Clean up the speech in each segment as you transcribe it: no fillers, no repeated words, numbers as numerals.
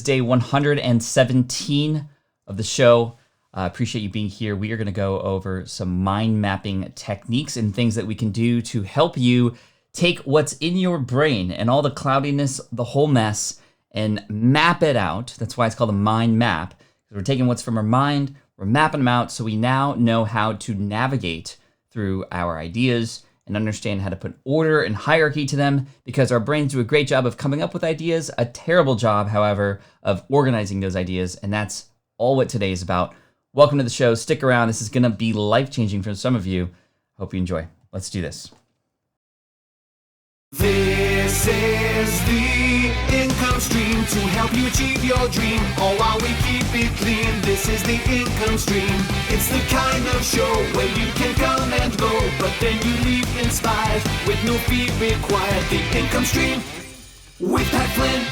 day 117 of the show. Appreciate you being here. We are going to go over some mind mapping techniques and things that we can do to help you take what's in your brain and all the cloudiness, the whole mess, and map it out. That's why it's called a mind map. We're taking what's from our mind, we're mapping them out, so we now know how to navigate through our ideas and understand how to put order and hierarchy to them, because our brains do a great job of coming up with ideas, a terrible job, however, of organizing those ideas, and that's all what today is about. Welcome to the show. Stick around. This is going to be life-changing for some of you. Hope you enjoy. Let's do this. This is the income stream to help you achieve your dream, all while we keep it clean. This is the income stream. It's the kind of show where you can come and go, but then you leave inspired with no fee required. The income stream with Pat Flynn.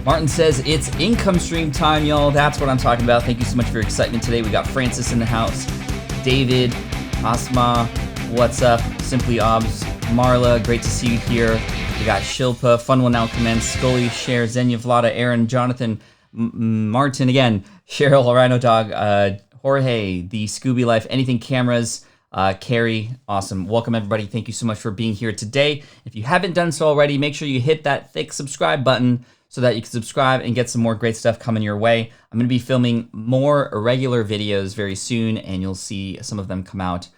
Martin says it's income stream time, y'all. That's what I'm talking about. Thank you so much for your excitement today. We got Francis in the house, David, Asma, what's up? Simply Obs, Marla, great to see you here. We got Shilpa, Fun Will Now Commence, Scully, Cher, Zenya, Vlada, Aaron, Jonathan, Martin again, Cheryl, Rhino Dog, Jorge, the Scooby Life, Anything Cameras, Carrie, awesome. Welcome everybody. Thank you so much for being here today. If you haven't done so already, make sure you hit that thick subscribe button so that you can subscribe and get some more great stuff coming your way. I'm going to be filming more regular videos very soon, and you'll see some of them come out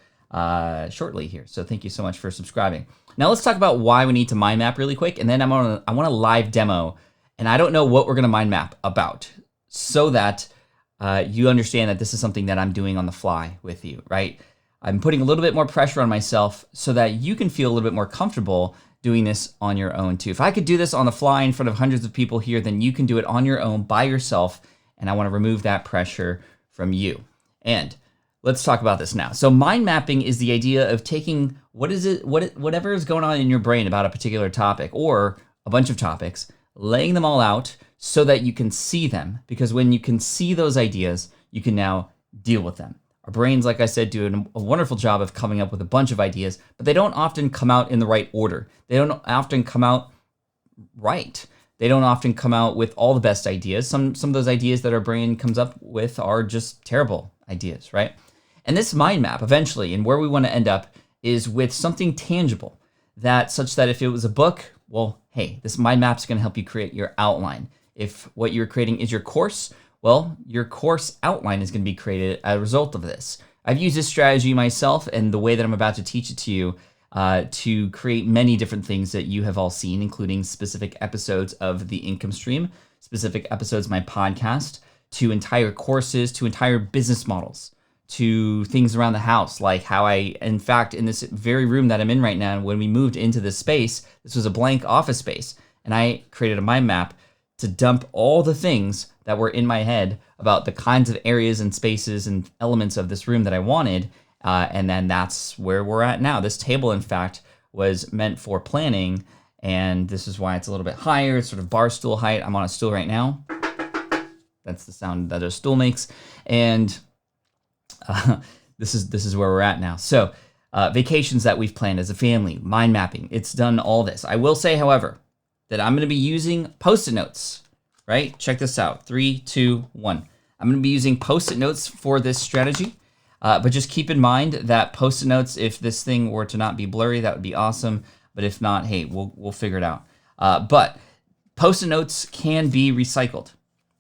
shortly here. So thank you so much for subscribing. Now let's talk about why we need to mind map really quick, and then I want a live demo, and I don't know what we're going to mind map about, so that you understand that this is something that I'm doing on the fly with you, right? I'm putting a little bit more pressure on myself so that you can feel a little bit more comfortable doing this on your own too. If I could do this on the fly in front of hundreds of people here, then you can do it on your own by yourself, and I want to remove that pressure from you. And let's talk about this now. So mind mapping is the idea of taking whatever is going on in your brain about a particular topic or a bunch of topics, laying them all out so that you can see them. Because when you can see those ideas, you can now deal with them. Our brains, like I said, do a wonderful job of coming up with a bunch of ideas, but they don't often come out in the right order. They don't often come out right. They don't often come out with all the best ideas. Some of those ideas that our brain comes up with are just terrible ideas, right? And this mind map eventually, and where we want to end up, is with something tangible, such that if it was a book, well, hey, this mind map is going to help you create your outline. If what you're creating is your course, well, your course outline is going to be created as a result of this. I've used this strategy myself, and the way that I'm about to teach it to you to create many different things that you have all seen, including specific episodes of the income stream, specific episodes of my podcast, to entire courses, to entire business models, to things around the house, like how in fact, in this very room that I'm in right now, when we moved into this space, this was a blank office space, and I created a mind map to dump all the things that were in my head about the kinds of areas and spaces and elements of this room that I wanted, and then that's where we're at now. This table, in fact, was meant for planning, and this is why it's a little bit higher. It's sort of bar stool height. I'm on a stool right now. That's the sound that a stool makes, and this is where we're at now. So vacations that we've planned as a family, mind mapping, it's done all this. I will say, however, that I'm going to be using Post-it notes, right? Check this out. 3, 2, 1. I'm going to be using Post-it notes for this strategy, but just keep in mind that Post-it notes, if this thing were to not be blurry, that would be awesome. But if not, hey, we'll figure it out. But Post-it notes can be recycled.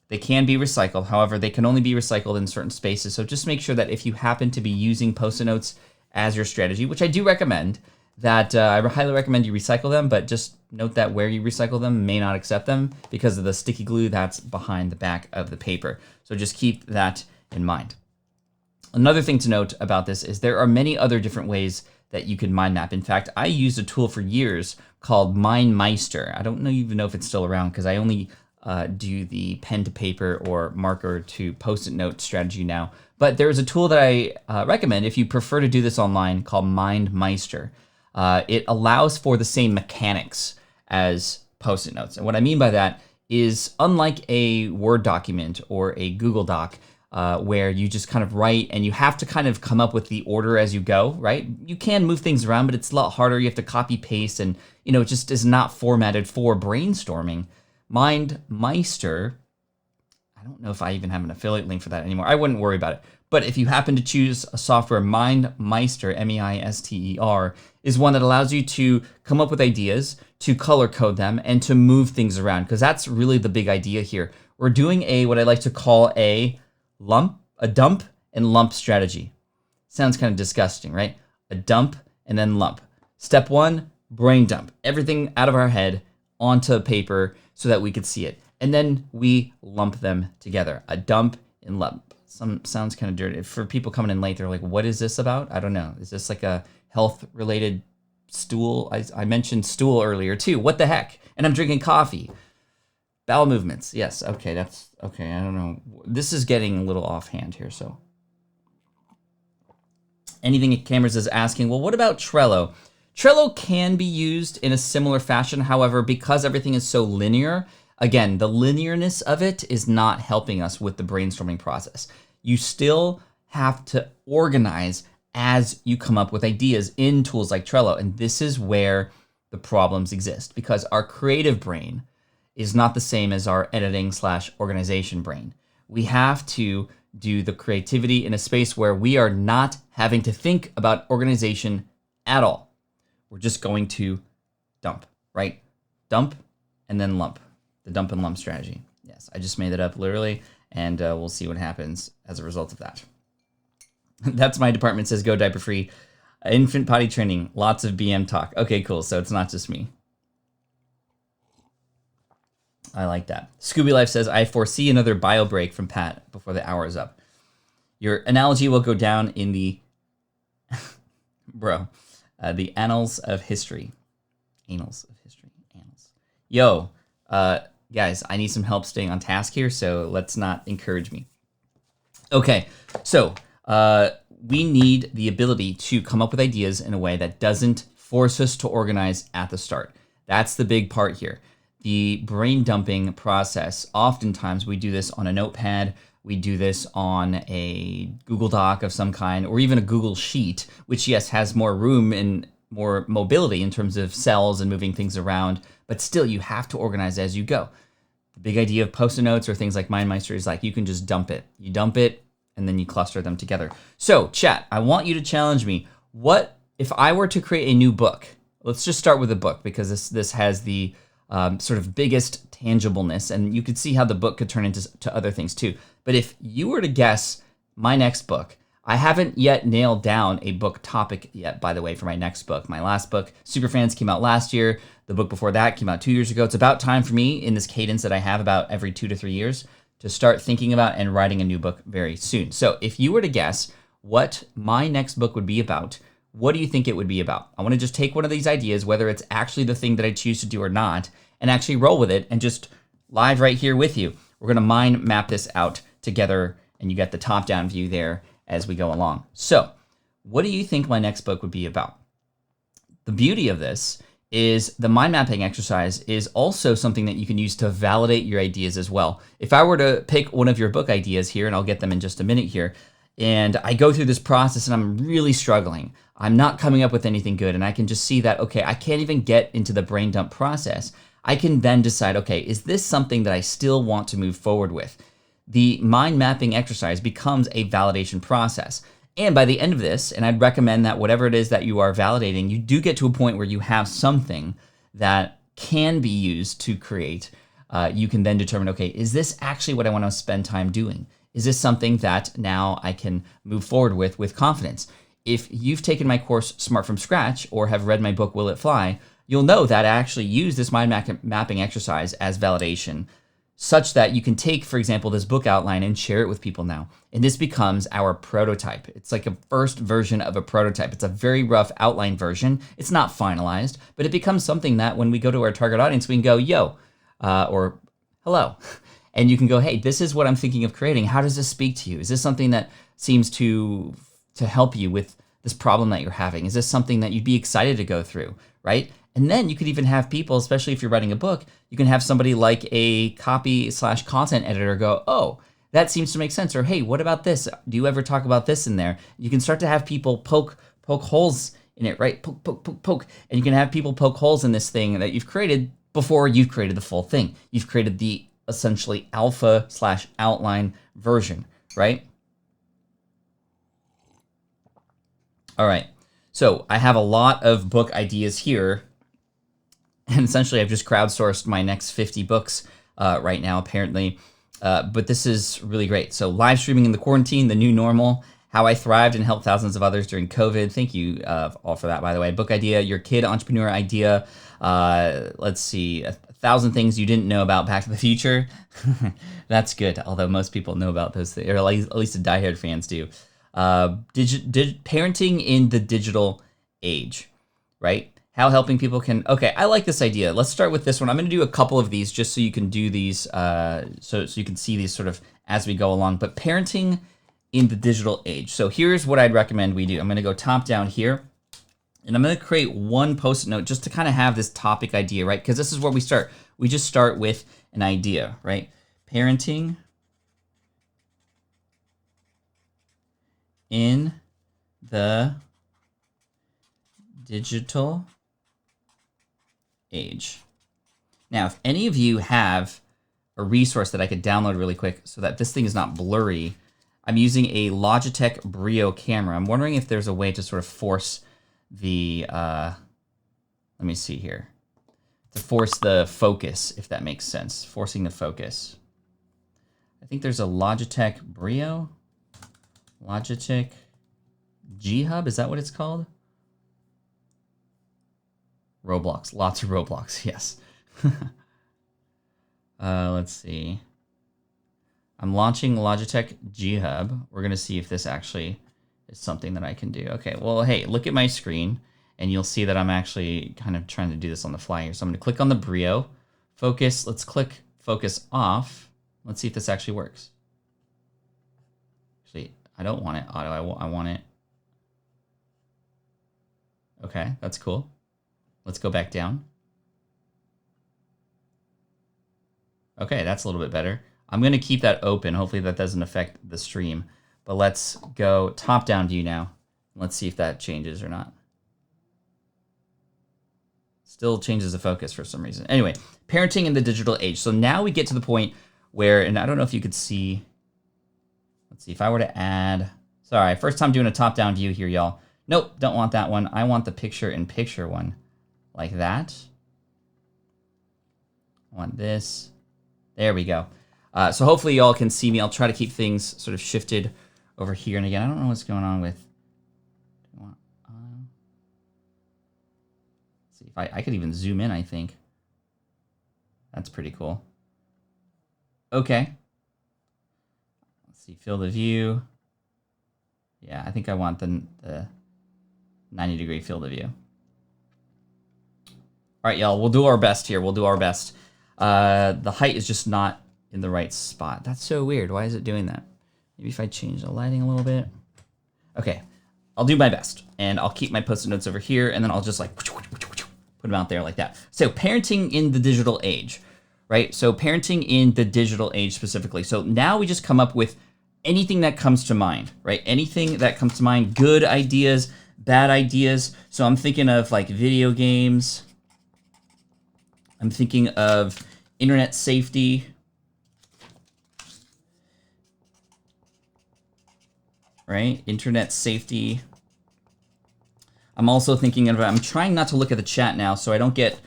They can be recycled. However, they can only be recycled in certain spaces. So just make sure that if you happen to be using Post-it notes as your strategy, which I do recommend, that I highly recommend you recycle them, but just note that where you recycle them may not accept them because of the sticky glue that's behind the back of the paper. So just keep that in mind. Another thing to note about this is there are many other different ways that you can mind map. In fact, I used a tool for years called MindMeister. I don't even know if it's still around because I only do the pen to paper or marker to Post-it note strategy now. But there is a tool that I recommend if you prefer to do this online called MindMeister. It allows for the same mechanics as Post-it notes. And what I mean by that is, unlike a Word document or a Google Doc, where you just kind of write and you have to kind of come up with the order as you go, right? You can move things around, but it's a lot harder. You have to copy paste and, it just is not formatted for brainstorming. MindMeister, I don't know if I even have an affiliate link for that anymore. I wouldn't worry about it. But if you happen to choose a software, MindMeister, M-E-I-S-T-E-R, is one that allows you to come up with ideas, to color code them, and to move things around, because that's really the big idea here. We're doing what I like to call a dump and lump strategy. Sounds kind of disgusting, right? A dump and then lump. Step 1, brain dump. Everything out of our head onto paper so that we could see it. And then we lump them together. A dump and lump. Sounds kind of dirty. For people coming in late, they're like, what is this about? I don't know. Is this like a health-related stool? I mentioned stool earlier too. What the heck? And I'm drinking coffee. Bowel movements. Yes. Okay. That's okay. I don't know. This is getting a little offhand here. So anything Cameras is asking, well, what about Trello? Trello can be used in a similar fashion. However, because everything is so linear, again, the linearness of it is not helping us with the brainstorming process. You still have to organize as you come up with ideas in tools like Trello. And this is where the problems exist, because our creative brain is not the same as our editing/organization brain. We have to do the creativity in a space where we are not having to think about organization at all. We're just going to dump, right? Dump and then lump. The dump and lump strategy. Yes, I just made that up literally, and we'll see what happens as a result of that. That's my department, says go diaper free. Infant potty training, lots of BM talk. Okay, cool. So it's not just me. I like that. Scooby Life says, I foresee another bio break from Pat before the hour is up. Your analogy will go down in the, the annals of history. Annals of history. Annals. Yo, guys, I need some help staying on task here, so let's not encourage me. Okay, so we need the ability to come up with ideas in a way that doesn't force us to organize at the start. That's the big part here. The brain dumping process, oftentimes we do this on a notepad, we do this on a Google Doc of some kind, or even a Google Sheet, which yes, has more room and more mobility in terms of cells and moving things around, but still you have to organize as you go. The big idea of Post-it notes or things like MindMeister is like you can just dump it. You dump it and then you cluster them together. So chat, I want you to challenge me. What if I were to create a new book? Let's just start with a book, because this has the sort of biggest tangibleness, and you could see how the book could turn into other things too. But if you were to guess my next book, I haven't yet nailed down a book topic yet, by the way, for my next book. My last book, Superfans, came out last year. The book before that came out 2 years ago. It's about time for me, in this cadence that I have about every 2 to 3 years, to start thinking about and writing a new book very soon. So if you were to guess what my next book would be about, what do you think it would be about? I want to just take one of these ideas, whether it's actually the thing that I choose to do or not, and actually roll with it and just live right here with you. We're going to mind map this out together, and you get the top-down view there as we go along. So what do you think my next book would be about? The beauty of this is the mind mapping exercise is also something that you can use to validate your ideas as well. If I were to pick one of your book ideas here, and I'll get them in just a minute here, and I go through this process and I'm really struggling, I'm not coming up with anything good, and I can just see that, okay, I can't even get into the brain dump process. I can then decide, okay, is this something that I still want to move forward with? The mind mapping exercise becomes a validation process. And by the end of this, and I'd recommend that whatever it is that you are validating, you do get to a point where you have something that can be used to create. You can then determine, okay, is this actually what I want to spend time doing? Is this something that now I can move forward with confidence? If you've taken my course Smart from Scratch or have read my book Will It Fly, you'll know that I actually use this mind mapping exercise as validation, such that you can take, for example, this book outline and share it with people now. And this becomes our prototype. It's like a first version of a prototype. It's a very rough outline version. It's not finalized, but it becomes something that when we go to our target audience, we can go, yo, or hello. And you can go, hey, this is what I'm thinking of creating. How does this speak to you? Is this something that seems to help you with this problem that you're having? Is this something that you'd be excited to go through, right? And then you could even have people, especially if you're writing a book, you can have somebody like a copy/content editor go, oh, that seems to make sense. Or, hey, what about this? Do you ever talk about this in there? You can start to have people poke holes in it, right? Poke. And you can have people poke holes in this thing that you've created before you've created the full thing. You've created the essentially alpha/outline version, right? All right. So I have a lot of book ideas here. And essentially, I've just crowdsourced my next 50 books right now, apparently. But this is really great. So live streaming in the quarantine, the new normal, how I thrived and helped thousands of others during COVID. Thank you all for that, by the way. Book idea, your kid entrepreneur idea. Let's see, 1,000 things you didn't know about Back to the Future. That's good, although most people know about those things, or at least the diehard fans do. Parenting in the digital age, right? How helping people can... Okay, I like this idea. Let's start with this one. I'm going to do a couple of these just so you can do these, so you can see these sort of as we go along. But parenting in the digital age. So here's what I'd recommend we do. I'm going to go top down here, and I'm going to create one post-it note just to kind of have this topic idea, right? Because this is where we start. We just start with an idea, right? Parenting in the digital age. Now, if any of you have a resource that I could download really quick so that this thing is not blurry, I'm using a Logitech Brio camera. I'm wondering if there's a way to sort of force the, let me see here, to force the focus, if that makes sense, forcing the focus. I think there's a Logitech Brio, Logitech G-Hub, is that what it's called? Roblox, lots of Roblox, yes. Let's see. I'm launching Logitech G-Hub. We're gonna see if this actually is something that I can do. Okay, well, hey, look at my screen, and you'll see that I'm actually kind of trying to do this on the fly here. So I'm gonna click on the Brio, focus, let's click focus off. Let's see if this actually works. Actually, I don't want it auto, I want it. Okay, that's cool. Let's go back down. Okay, that's a little bit better. I'm going to keep that open. Hopefully that doesn't affect the stream. But let's go top-down view now. Let's see if that changes or not. Still changes the focus for some reason. Anyway, parenting in the digital age. So now we get to the point where, and I don't know if you could see, let's see, if I were to add, sorry, first time doing a top-down view here, y'all. Nope, don't want that one. I want the picture-in-picture one. Like that. I want this. There we go. So hopefully y'all can see me. I'll try to keep things sort of shifted over here. And again, I don't know what's going on with... Let's see if I could even zoom in, I think. That's pretty cool. Okay. Let's see, field of view. Yeah, I think I want the 90-degree field of view. All right, y'all, we'll do our best here. We'll do our best. The height is just not in the right spot. That's so weird. Why is it doing that? Maybe if I change the lighting a little bit. Okay, I'll do my best. And I'll keep my post-it notes over here, and then I'll just like put them out there like that. So parenting in the digital age, right? So parenting in the digital age specifically. So now we just come up with anything that comes to mind, right? Anything that comes to mind, good ideas, bad ideas. So I'm thinking of like video games. I'm thinking of internet safety. Right? Internet safety. I'm also thinking of, I'm trying not to look at the chat now so I don't get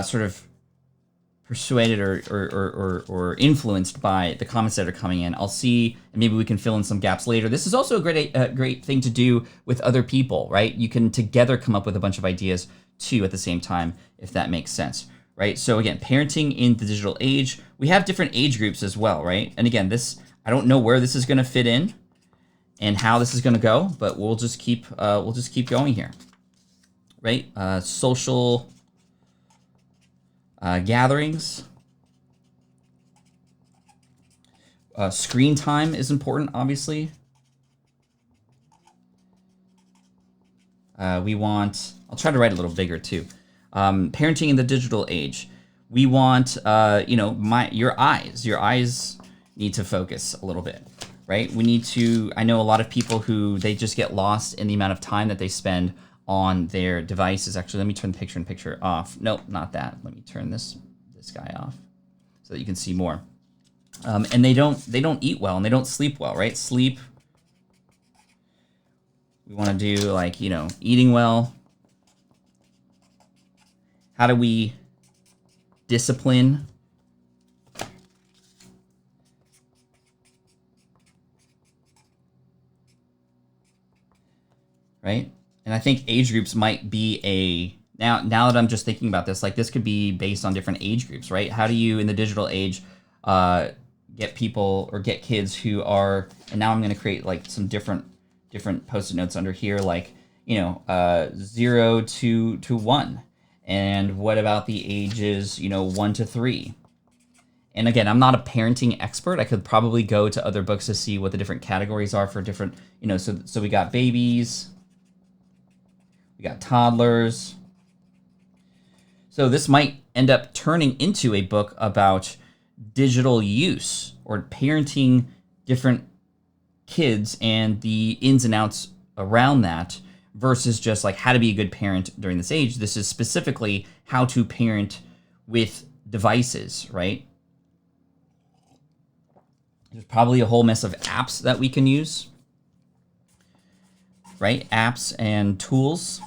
sort of persuaded or influenced by the comments that are coming in. I'll see, and maybe we can fill in some gaps later. This is also a great thing to do with other people, right? You can together come up with a bunch of ideas too at the same time, if that makes sense. Right, so again, parenting in the digital age. We have different age groups as well, right? And again, this, I don't know where this is going to fit in and how this is going to go, but we'll just keep going here, right? Social gatherings. Screen time is important, obviously. We want, I'll try to write a little bigger too. Parenting in the digital age. We want, you know, your eyes. Your eyes need to focus a little bit, right? We need to, I know a lot of people who they just get lost in the amount of time that they spend on their devices. Actually, let me turn the picture-in-picture off. Nope, not that. Let me turn this guy off so that you can see more. And they don't eat well and they don't sleep well, right? Sleep, we want to do like, you know, eating well. How do we discipline? Right? And I think age groups might be now that I'm just thinking about this, like this could be based on different age groups, right? How do you, in the digital age, get people or get kids who are, and now I'm going to create like some different Post-it notes under here, like, you know, 0 to 1. And what about the ages, you know, 1 to 3? And again, I'm not a parenting expert. I could probably go to other books to see what the different categories are for different, you know, so we got babies, we got toddlers. So this might end up turning into a book about digital use or parenting different kids and the ins and outs around that versus just like how to be a good parent during this age. This is specifically how to parent with devices, right? There's probably a whole mess of apps that we can use, right? Apps and tools.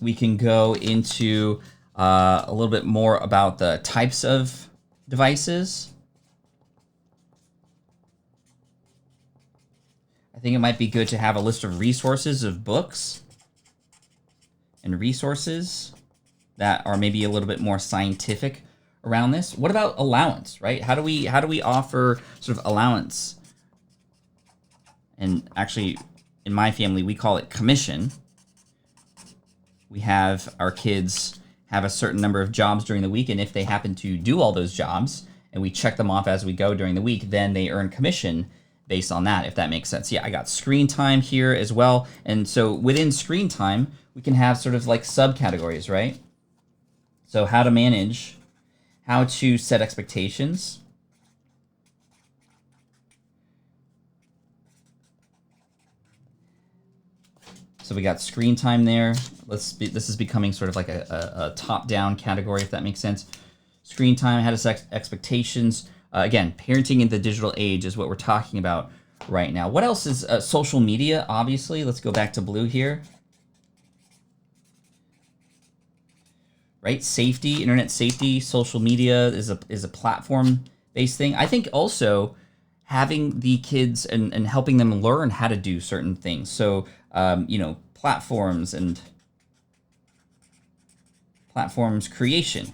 We can go into a little bit more about the types of devices. I think it might be good to have a list of resources of books and resources that are maybe a little bit more scientific around this. What about allowance, right? How do we offer sort of allowance? And actually, in my family, we call it commission. We have our kids have a certain number of jobs during the week, and if they happen to do all those jobs, and we check them off as we go during the week, then they earn commission based on that, if that makes sense. Yeah, I got screen time here as well. And so within screen time, we can have sort of like subcategories, right? So how to manage, how to set expectations. So we got screen time there. This is becoming sort of like a top-down category, if that makes sense. Screen time, how to set expectations. Again, parenting in the digital age is what we're talking about right now. What else is social media? Obviously, let's go back to blue here. Right, safety, internet safety, social media is a platform-based thing. I think also having the kids and helping them learn how to do certain things. So, you know, platforms creation.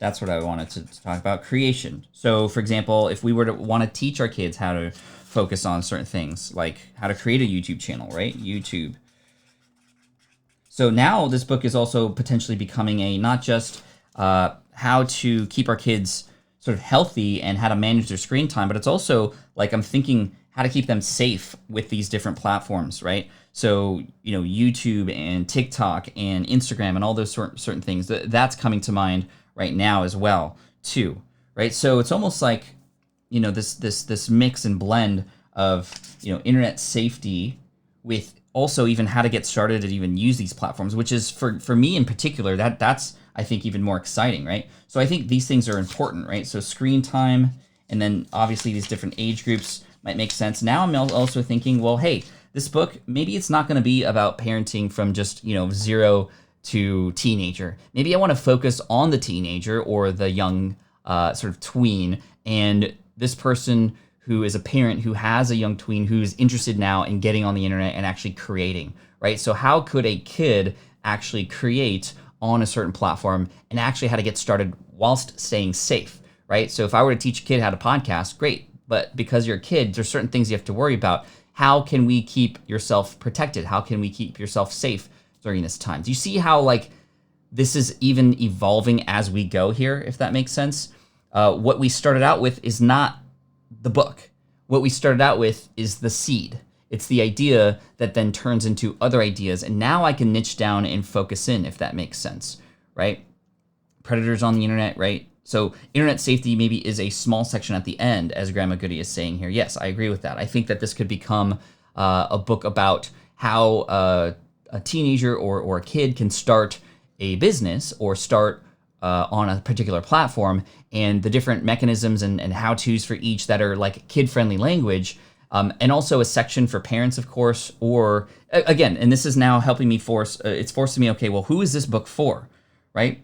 That's what I wanted to talk about, creation. So, for example, if we were to want to teach our kids how to focus on certain things, like how to create a YouTube channel, right? YouTube. So now this book is also potentially becoming a not just how to keep our kids sort of healthy and how to manage their screen time, but it's also like I'm thinking how to keep them safe with these different platforms, right? So, you know, YouTube and TikTok and Instagram and all those certain things, that's coming to mind right now as well, too, right? So it's almost like, you know, this mix and blend of, you know, internet safety with also even how to get started and even use these platforms, which is for me in particular, that's I think even more exciting, right? So I think these things are important, right? So screen time, and then obviously these different age groups might make sense. Now I'm also thinking, well, hey, this book, maybe it's not going to be about parenting from just, you know, 0 to teenager. Maybe I want to focus on the teenager or the young sort of tween, and this person who is a parent who has a young tween who's interested now in getting on the internet and actually creating, right? So how could a kid actually create on a certain platform and actually how to get started whilst staying safe, right? So if I were to teach a kid how to podcast, great. But because you're a kid, there's certain things you have to worry about. How can we keep yourself protected? How can we keep yourself safe during this time? Do you see how like this is even evolving as we go here, if that makes sense? What we started out with is not the book. What we started out with is the seed. It's the idea that then turns into other ideas. And now I can niche down and focus in, if that makes sense, right? Predators on the internet, right? So internet safety maybe is a small section at the end, as Grandma Goody is saying here. Yes, I agree with that. I think that this could become a book about how a teenager or a kid can start a business or start on a particular platform, and the different mechanisms and how-tos for each that are like kid-friendly language, and also a section for parents, of course, or again, and this is now helping me it's forcing me, okay, well, who is this book for, right?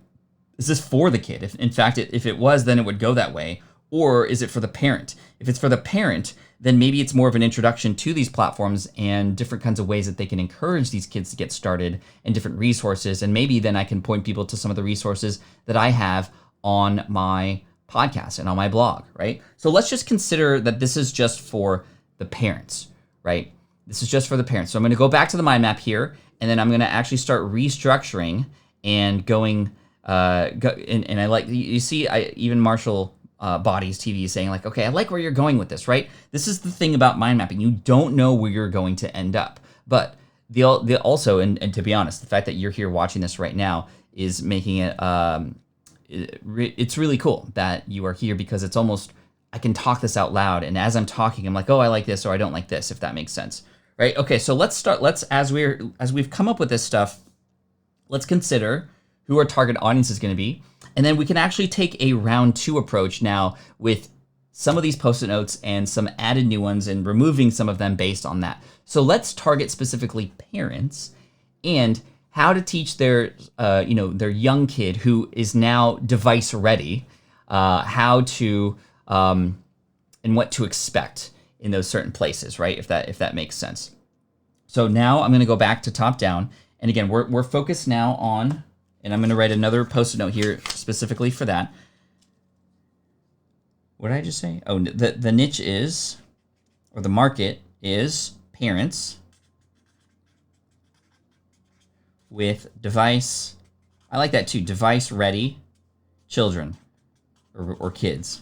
Is this for the kid? In fact, if it was, then it would go that way. Or is it for the parent? If it's for the parent, then maybe it's more of an introduction to these platforms and different kinds of ways that they can encourage these kids to get started and different resources. And maybe then I can point people to some of the resources that I have on my podcast and on my blog, right? So let's just consider that this is just for the parents, right? This is just for the parents. So I'm going to go back to the mind map here, and then I'm going to actually start restructuring and going... and I like, you see, even Marshall Bodies TV is saying like, okay, I like where you're going with this, right? This is the thing about mind mapping. You don't know where you're going to end up. But the also, and to be honest, the fact that you're here watching this right now is making it, it's really cool that you are here, because it's almost, I can talk this out loud. And as I'm talking, I'm like, oh, I like this, or I don't like this, if that makes sense, right? Okay, so as we've come up with this stuff, let's consider who our target audience is going to be. And then we can actually take a round 2 approach now with some of these post-it notes and some added new ones and removing some of them based on that. So let's target specifically parents and how to teach their young kid who is now device ready, how to, and what to expect in those certain places, right? If that makes sense. So now I'm going to go back to top down. And again, we're focused now on, and I'm going to write another post-it note here specifically for that. What did I just say? Oh, the niche is, or the market is parents with device, I like that too, device-ready children or kids.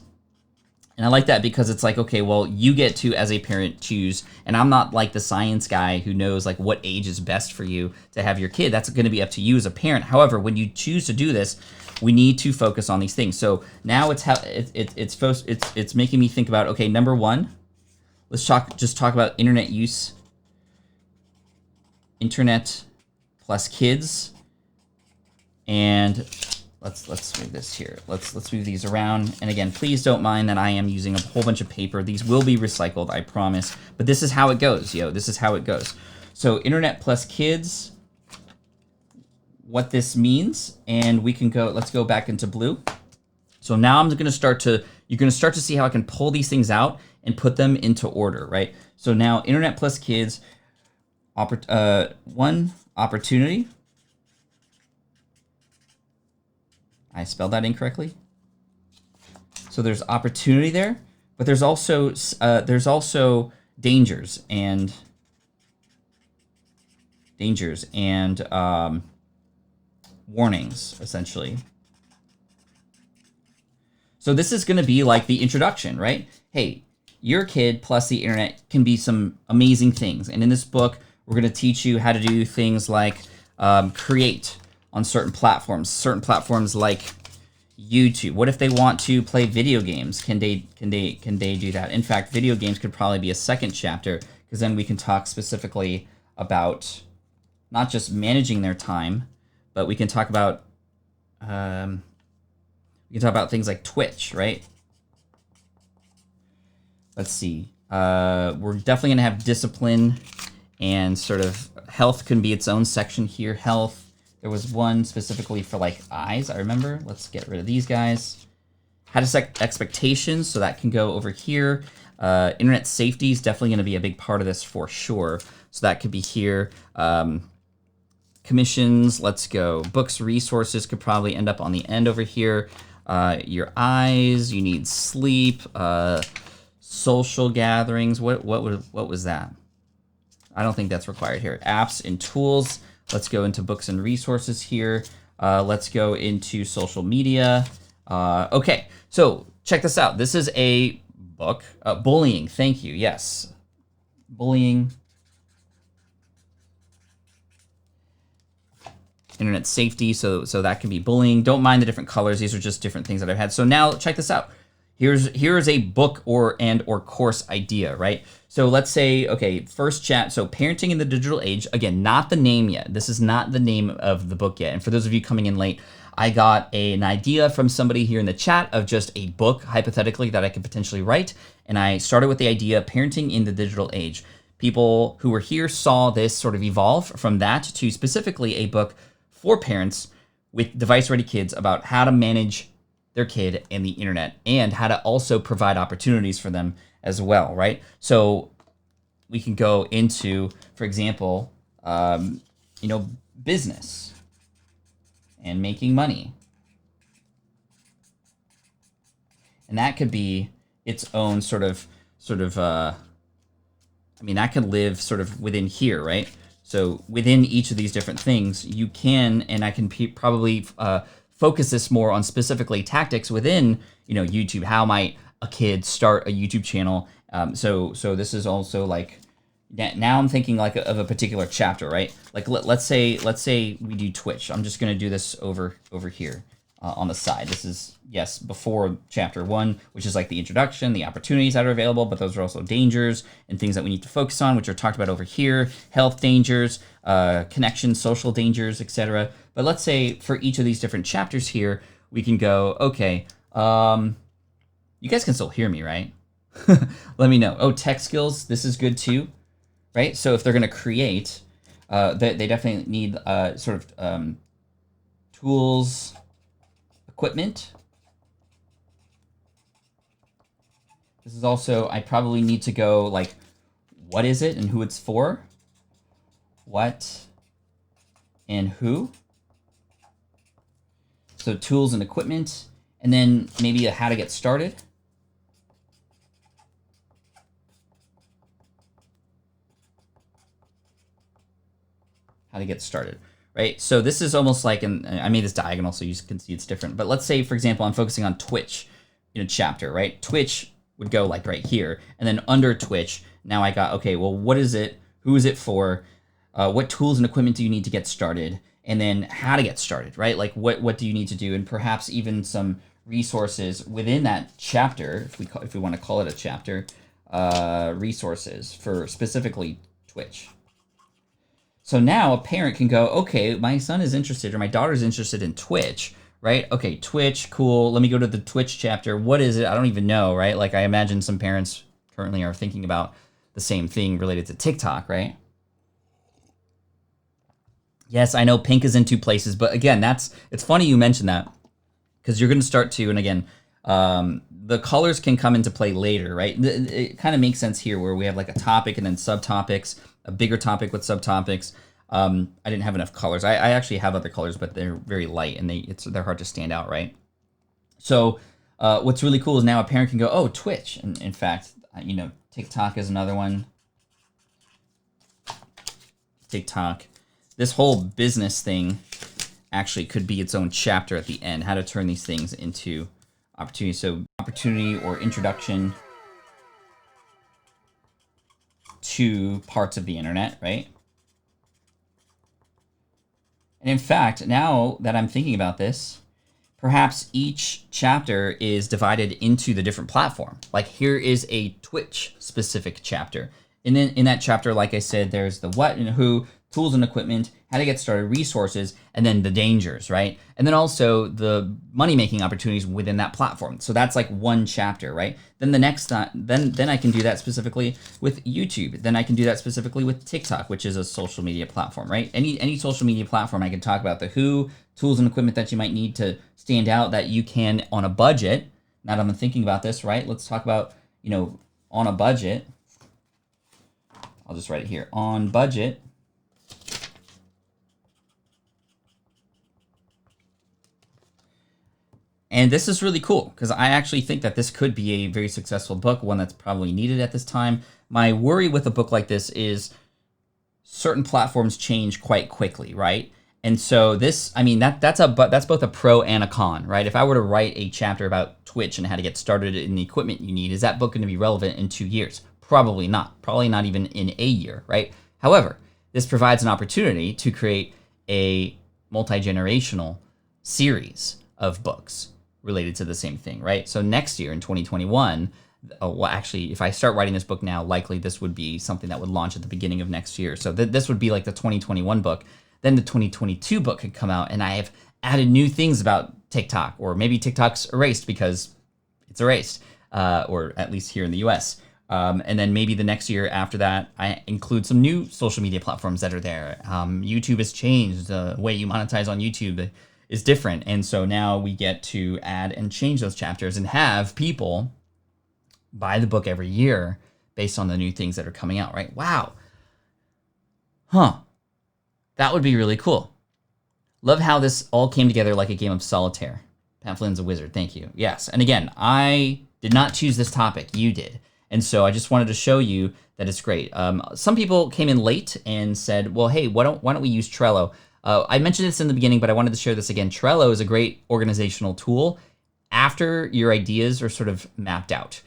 And I like that because it's like, okay, well, you get to, as a parent, choose, and I'm not like the science guy who knows like what age is best for you to have your kid. That's going to be up to you as a parent. However, when you choose to do this, we need to focus on these things. So now it's making me think about, okay, number one, let's just talk about internet use, internet plus kids, and let's move this here. Let's move these around. And again, please don't mind that I am using a whole bunch of paper. These will be recycled, I promise. But this is how it goes, yo. This is how it goes. So internet plus kids, what this means, and we can go, let's go back into blue. So now you're gonna start to see how I can pull these things out and put them into order, right? So now internet plus kids, one, opportunity. I spelled that incorrectly. So there's opportunity there, but there's also dangers and warnings, essentially. So this is going to be like the introduction, right? Hey, your kid plus the internet can be some amazing things. And in this book, we're going to teach you how to do things like create on certain platforms like YouTube. What if they want to play video games? Can they do that? In fact, video games could probably be a second chapter, because then we can talk specifically about not just managing their time, but we can talk about things like Twitch, right? Let's see. We're definitely gonna have discipline, and sort of health can be its own section here. Health. There was one specifically for like eyes, I remember. Let's get rid of these guys. How to set expectations, so that can go over here. Internet safety is definitely going to be a big part of this for sure. So that could be here. Commissions, let's go. Books, resources could probably end up on the end over here. Your eyes, you need sleep. Social gatherings, what was that? I don't think that's required here. Apps and tools. Let's go into books and resources here. Let's go into social media. Okay, so check this out. This is a book. Bullying, thank you, yes. Bullying. internet safety, so that can be bullying. Don't mind the different colors. These are just different things that I've had. So now check this out. Here's a book or course idea, right? So let's say, okay, first chat. So parenting in the digital age. Again, not the name yet. This is not the name of the book yet. And for those of you coming in late, I got an idea from somebody here in the chat of just a book, hypothetically, that I could potentially write. And I started with the idea of parenting in the digital age. People who were here saw this sort of evolve from that to specifically a book for parents with device-ready kids about how to manage their kid and the internet and how to also provide opportunities for them as well, right? So we can go into, for example, business and making money. And that could be its own that could live sort of within here, right? So within each of these different things, you can, and I can probably focus this more on specifically tactics within, YouTube. How might a kid start a YouTube channel? So this is also like, now I'm thinking like of a particular chapter, right? Like let's say we do Twitch. I'm just gonna do this over here on the side. This is, yes, before chapter 1, which is like the introduction, the opportunities that are available, but those are also dangers and things that we need to focus on, which are talked about over here, health dangers, connection, social dangers, etc. But let's say for each of these different chapters here, we can go, okay, you guys can still hear me, right? Let me know. Oh, tech skills, this is good too, right? So if they're gonna create, they definitely need tools, equipment. This is also, I probably need to go like, what is it and who it's for? What and who? So tools and equipment, and then maybe how to get started. How to get started. Right, so this is almost like, I made this diagonal so you can see it's different. But let's say, for example, I'm focusing on Twitch in a chapter, right? Twitch would go like right here, and then under Twitch, now I got, okay, well, what is it? Who is it for? What tools and equipment do you need to get started? And then how to get started, right? Like what do you need to do? And perhaps even some resources within that chapter, if we want to call it a chapter, resources for specifically Twitch. So now a parent can go, okay, my son is interested or my daughter's interested in Twitch, right? Okay, Twitch, cool. Let me go to the Twitch chapter. What is it? I don't even know, right? Like I imagine some parents currently are thinking about the same thing related to TikTok, right? Yes, I know pink is in 2 places, but again, it's funny you mentioned that because you're going to start to, and again, the colors can come into play later, right? It kind of makes sense here where we have like a topic and then subtopics, a bigger topic with subtopics. I didn't have enough colors. I actually have other colors, but they're very light and they're hard to stand out, right? So what's really cool is now a parent can go, oh, Twitch. And in fact, TikTok is another one. TikTok. This whole business thing actually could be its own chapter at the end, how to turn these things into opportunity. So opportunity or introduction to parts of the internet, right? And in fact, now that I'm thinking about this, perhaps each chapter is divided into the different platform. Like here is a Twitch specific chapter. And then in that chapter, like I said, there's the what and who, tools and equipment, how to get started, resources, and then the dangers, right? And then also the money-making opportunities within that platform. So that's like one chapter, right? Then the next, then I can do that specifically with YouTube. Then I can do that specifically with TikTok, which is a social media platform, right? Any social media platform, I can talk about the who, tools and equipment that you might need to stand out that you can on a budget. Now that I'm thinking about this, right? Let's talk about, on a budget. I'll just write it here, on budget. And this is really cool because I actually think that this could be a very successful book, one that's probably needed at this time. My worry with a book like this is certain platforms change quite quickly, right? And so this, that's both a pro and a con, right? If I were to write a chapter about Twitch and how to get started in the equipment you need, is that book going to be relevant in 2 years? Probably not. Probably not even in a year, right? However, this provides an opportunity to create a multi-generational series of books related to the same thing, right? So next year in 2021, well, actually, if I start writing this book now, likely this would be something that would launch at the beginning of next year. So this would be like the 2021 book. Then the 2022 book could come out, and I have added new things about TikTok, or maybe TikTok's erased because it's erased, or at least here in the US. And then maybe the next year after that, I include some new social media platforms that are there. YouTube has changed. The way you monetize on YouTube is different. And so now we get to add and change those chapters and have people buy the book every year based on the new things that are coming out, right? Wow. Huh. That would be really cool. Love how this all came together like a game of solitaire. Pat Flynn's a wizard. Thank you. Yes. And again, I did not choose this topic. You did. And so I just wanted to show you that it's great. Some people came in late and said, well, hey, why don't we use Trello? I mentioned this in the beginning, but I wanted to share this again. Trello is a great organizational tool after your ideas are sort of mapped out.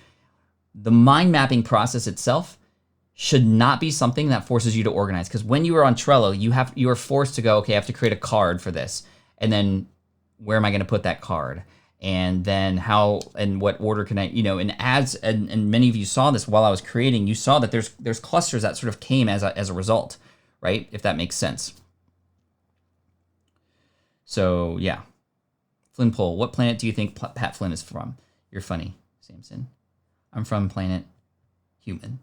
The mind mapping process itself should not be something that forces you to organize, because when you are on Trello, you are forced to go, okay, I have to create a card for this, and then where am I going to put that card, and then how and what order can I, and ads, and many of you saw this while I was creating. You saw that there's clusters that sort of came as a result, right? If that makes sense. So yeah, Flynn Poll, what planet do you think Pat Flynn is from? You're funny, Samson. I'm from planet Human.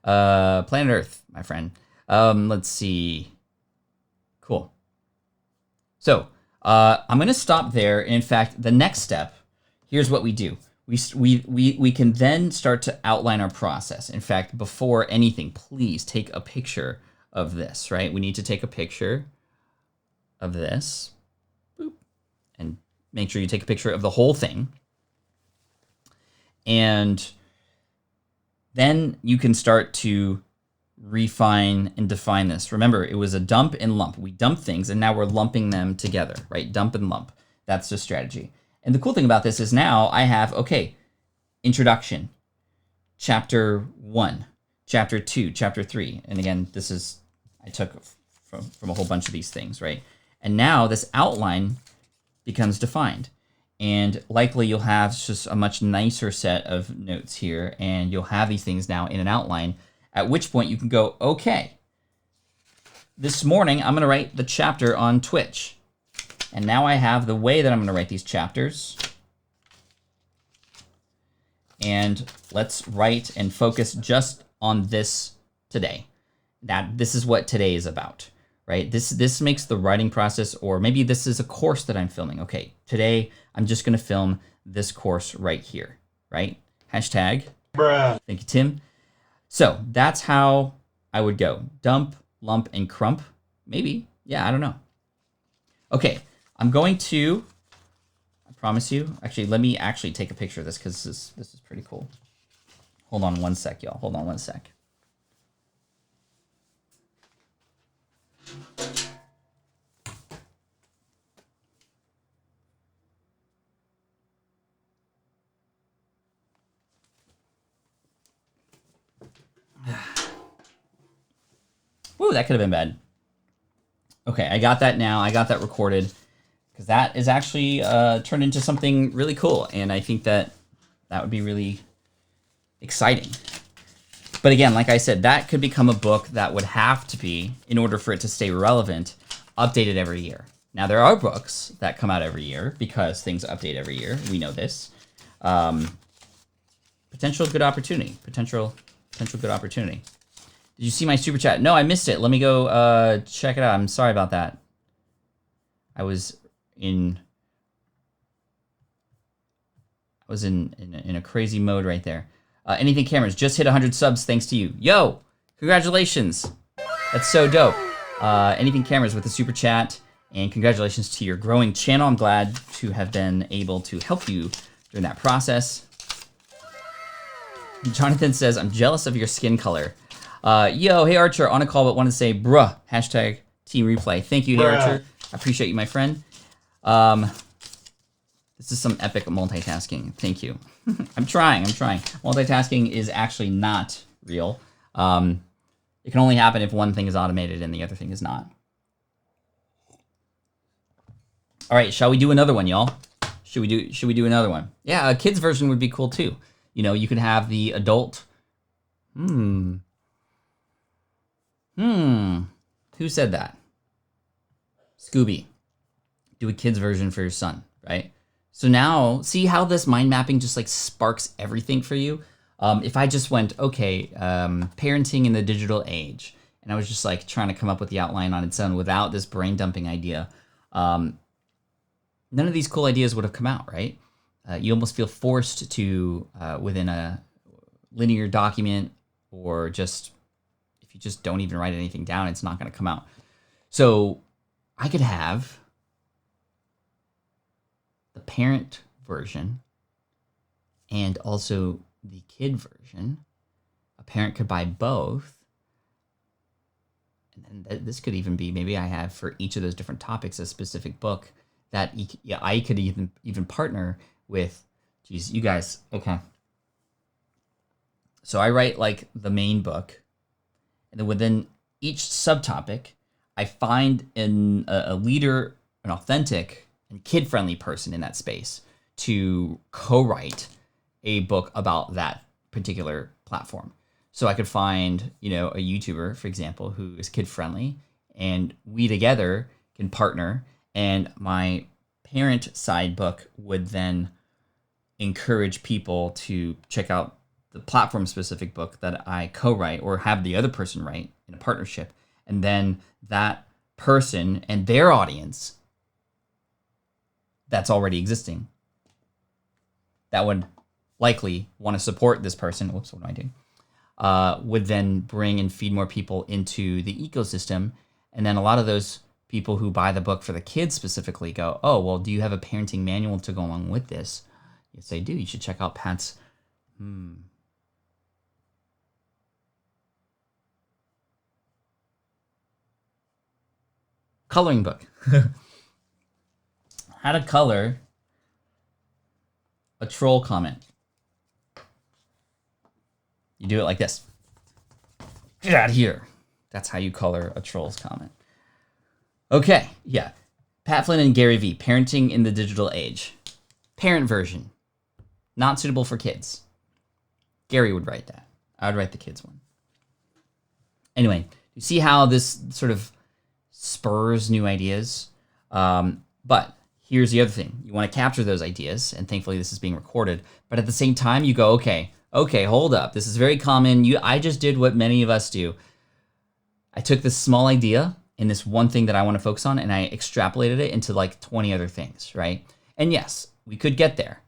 Planet Earth, my friend. Let's see. Cool. So I'm going to stop there. In fact, the next step, here's what we do. We can then start to outline our process. In fact, before anything, please take a picture of this, right? We need to take a picture of this. Boop. And make sure you take a picture of the whole thing. And then you can start to refine and define this. Remember, it was a dump and lump. We dumped things, and now we're lumping them together, right? Dump and lump. That's the strategy. And the cool thing about this is now I have, okay, introduction, chapter 1, chapter 2, chapter 3. And again, this is, I took from a whole bunch of these things, right? And now this outline becomes defined. And likely you'll have just a much nicer set of notes here, and you'll have these things now in an outline, at which point you can go, okay, this morning I'm going to write the chapter on Twitch. And now I have the way that I'm going to write these chapters. And let's write and focus just on this today. This is what today is about, right? This makes the writing process, or maybe this is a course that I'm filming. Okay, today I'm just going to film this course right here, right? Hashtag. Bruh. Thank you, Tim. So that's how I would go. Dump, lump, and crump. Maybe. Yeah, I don't know. Okay, I'm going to, I promise you, actually, let me actually take a picture of this, because this is pretty cool. Hold on one sec, y'all. Hold on one sec. Woo, that could have been bad. Okay, I got that now. I got that recorded, because that is actually turned into something really cool, and I think that would be really exciting. But again, like I said, that could become a book that would have to be, in order for it to stay relevant, updated every year. Now, there are books that come out every year because things update every year. We know this. Potential good opportunity. Potential good opportunity. Did you see my super chat? No, I missed it. Let me go check it out. I'm sorry about that. I was in a crazy mode right there. Anything Cameras just hit 100 subs thanks to you. Yo, congratulations. That's so dope. Anything Cameras with a super chat, and congratulations to your growing channel. I'm glad to have been able to help you during that process. Jonathan says, I'm jealous of your skin color. Yo, hey Archer, on a call, but wanted to say, bruh, hashtag team replay. Thank you, hey Archer. I appreciate you, my friend. This is some epic multitasking. Thank you. I'm trying. Multitasking is actually not real. It can only happen if one thing is automated and the other thing is not. All right, shall we do another one, y'all? Should we do another one? Yeah, a kid's version would be cool too. You know, you could have the adult. Who said that? Scooby. Do a kid's version for your son, right? So now, see how this mind mapping just like sparks everything for you? If I just went, okay, parenting in the digital age, and I was just like trying to come up with the outline on its own without this brain dumping idea, none of these cool ideas would have come out, right? You almost feel forced to, within a linear document, or just, if you just don't even write anything down, it's not going to come out. So I could have the parent version and also the kid version. A parent could buy both. And then this could even be, maybe I have for each of those different topics a specific book that I could even partner with. Geez, you guys, okay. So I write like the main book, and then within each subtopic, I find a leader, an authentic and kid-friendly person in that space to co-write a book about that particular platform. So I could find, a YouTuber, for example, who is kid-friendly, and we together can partner, and my parent side book would then encourage people to check out the platform-specific book that I co-write or have the other person write in a partnership. And then that person and their audience that's already existing that would likely want to support this person. Whoops, what am I doing? Would then bring and feed more people into the ecosystem. And then a lot of those people who buy the book for the kids specifically go, oh, well, do you have a parenting manual to go along with this? Yes, I do. You should check out Pat's. Coloring book. How to color a troll comment. You do it like this. Get out of here. That's how you color a troll's comment. Okay, yeah. Pat Flynn and Gary V. Parenting in the Digital Age. Parent version. Not suitable for kids. Gary would write that. I would write the kids one. Anyway, you see how this sort of spurs new ideas? But here's the other thing. You want to capture those ideas, and thankfully this is being recorded. But at the same time, you go, okay, hold up. This is very common. I just did what many of us do. I took this small idea and this one thing that I want to focus on, and I extrapolated it into like 20 other things, right? And yes, we could get there.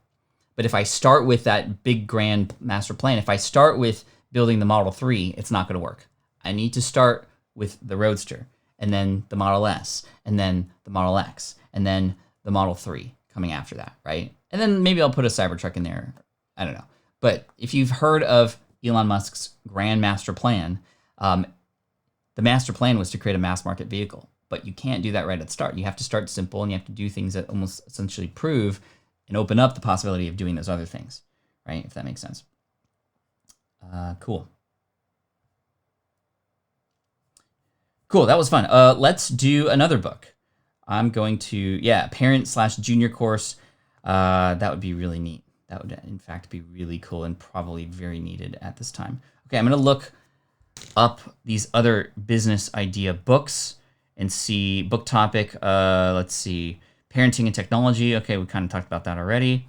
But if I start with that big grand master plan, if I start with building the Model 3, it's not going to work. I need to start with the Roadster, and then the Model S, and then the Model X, and then the Model 3 coming after that, right? And then maybe I'll put a Cybertruck in there. I don't know. But if you've heard of Elon Musk's grand master plan, the master plan was to create a mass market vehicle. But you can't do that right at the start. You have to start simple, and you have to do things that almost essentially prove and open up the possibility of doing those other things, right? If that makes sense. Cool. Cool, that was fun. Let's do another book. I'm going to, parent/junior course. That would be really neat. That would, in fact, be really cool and probably very needed at this time. Okay, I'm going to look up these other business idea books and see book topic. Let's see. Parenting and technology. Okay, we kind of talked about that already.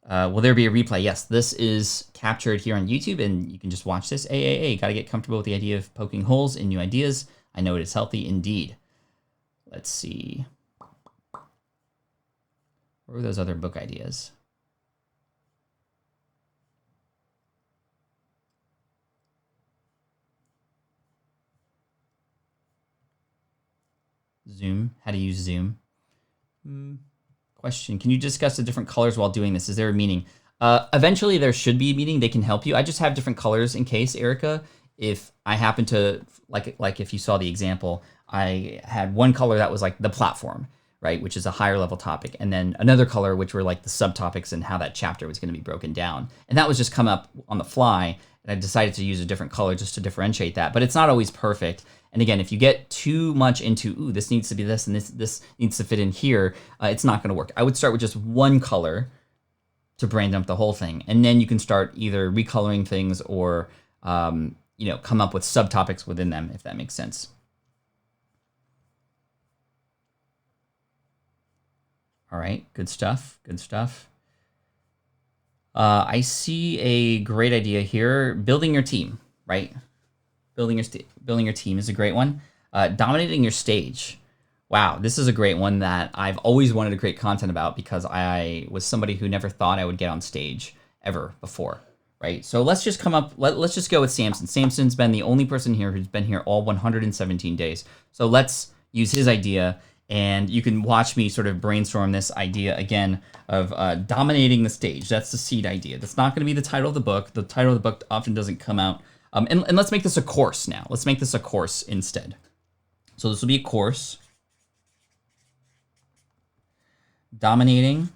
Will there be a replay? Yes, this is captured here on YouTube, and you can just watch this. Got to get comfortable with the idea of poking holes in new ideas. I know it is healthy indeed. Let's see. What were those other book ideas? Zoom. How to use Zoom. Question. Can you discuss the different colors while doing this? Is there a meaning? Eventually there should be a meaning. They can help you. I just have different colors in case, Erica. If I happen to, like if you saw the example, I had one color that was like the platform, right? Which is a higher level topic. And then another color, which were like the subtopics and how that chapter was going to be broken down. And that was just come up on the fly. And I decided to use a different color just to differentiate that. But it's not always perfect. And again, if you get too much into, ooh, this needs to be this and this needs to fit in here, it's not going to work. I would start with just one color to brain dump the whole thing. And then you can start either recoloring things or, come up with subtopics within them, if that makes sense. All right, good stuff, good stuff. I see a great idea here. Building your team, right? Building your team is a great one. Dominating your stage. Wow, this is a great one that I've always wanted to create content about because I was somebody who never thought I would get on stage ever before, right? So let's just let's just go with Samson. Samson's been the only person here who's been here all 117 days. So let's use his idea, and you can watch me sort of brainstorm this idea again of dominating the stage. That's the seed idea. That's not going to be the title of the book. The title of the book often doesn't come out. And let's make this a course now. Let's make this a course instead. So this will be a course. Dominating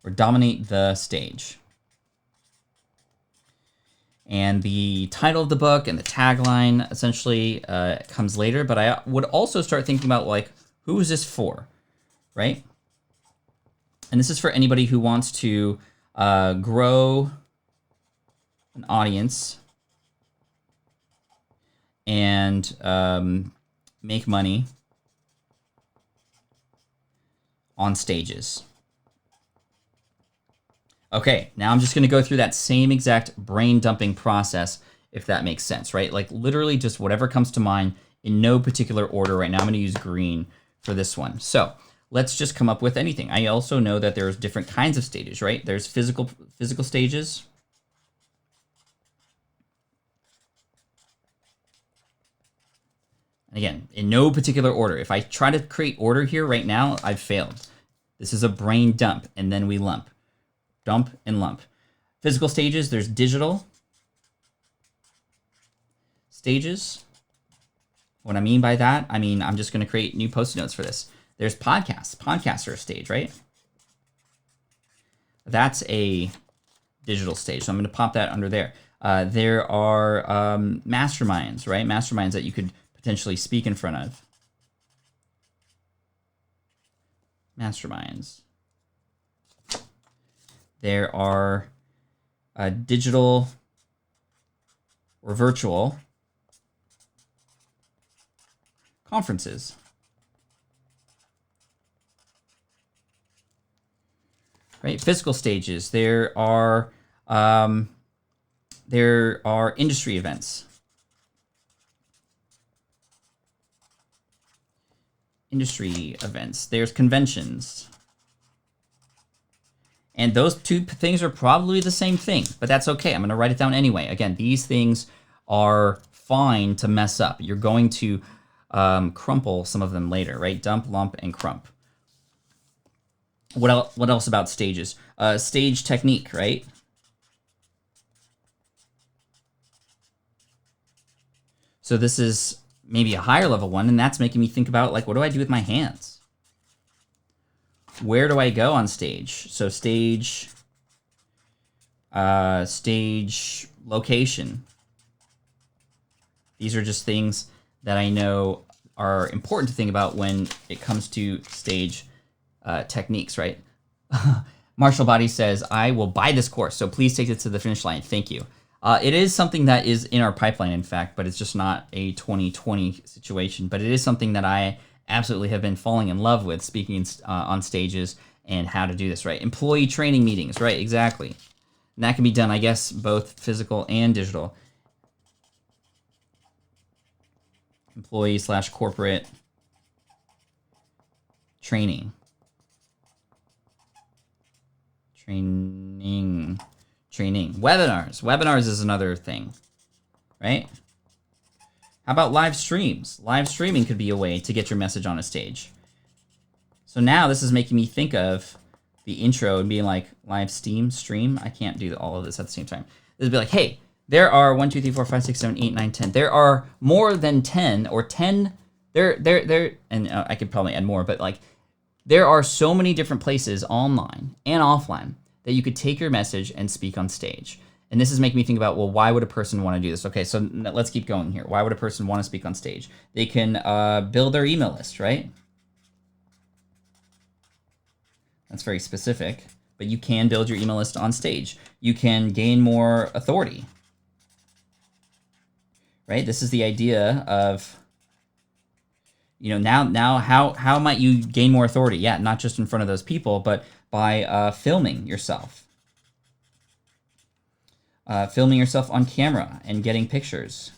or dominate the stage. And the title of the book and the tagline essentially comes later, but I would also start thinking about, like, who is this for, right? And this is for anybody who wants to grow an audience and make money on stages. Okay, now I'm just going to go through that same exact brain dumping process, if that makes sense, right? Like literally just whatever comes to mind in no particular order. Right now I'm going to use green for this one. So let's just come up with anything. I also know that there's different kinds of stages, right? There's physical stages. And again, in no particular order. If I try to create order here right now, I've failed. This is a brain dump, and then we lump. Dump and lump. Physical stages, there's digital stages. What I mean by that, I mean, I'm just going to create new post-it notes for this. There's podcasts. Podcasts are a stage, right? That's a digital stage, so I'm going to pop that under there. There are masterminds, right? Masterminds that you could potentially speak in front of. Masterminds. There are digital or virtual conferences. Right? Physical stages. There are industry events. There's conventions. And those two things are probably the same thing, but that's okay. I'm going to write it down anyway. Again, these things are fine to mess up. You're going to crumple some of them later, right? Dump, lump, and crump. What else about stages? Stage technique, right? So this is maybe a higher level one, and that's making me think about, like, what do I do with my hands? Where do I go on stage? So stage location. These are just things that I know are important to think about when it comes to stage techniques, right? Marshall Body says, I will buy this course, so please take it to the finish line. Thank you. It is something that is in our pipeline, in fact, but it's just not a 2020 situation. But it is something that I absolutely have been falling in love with, speaking on stages and how to do this, right? Employee training meetings, right? Exactly. And that can be done, I guess, both physical and digital. Employee/corporate training. Webinars is another thing, right? How about live streams? Live streaming could be a way to get your message on a stage. So now this is making me think of the intro and being like, live stream. I can't do all of this at the same time. This would be like, hey, there are 1, 2, 3, 4, 5, 6, 7, 8, 9, 10. There are more than 10 or 10. And I could probably add more, but like, there are so many different places online and offline that you could take your message and speak on stage. And this is making me think about, well, why would a person want to do this? Okay, so let's keep going here. Why would a person want to speak on stage? They can build their email list, right? That's very specific, but you can build your email list on stage. You can gain more authority, right? This is the idea of, you know, now how might you gain more authority? Yeah, not just in front of those people, but by filming yourself. Filming yourself on camera and getting pictures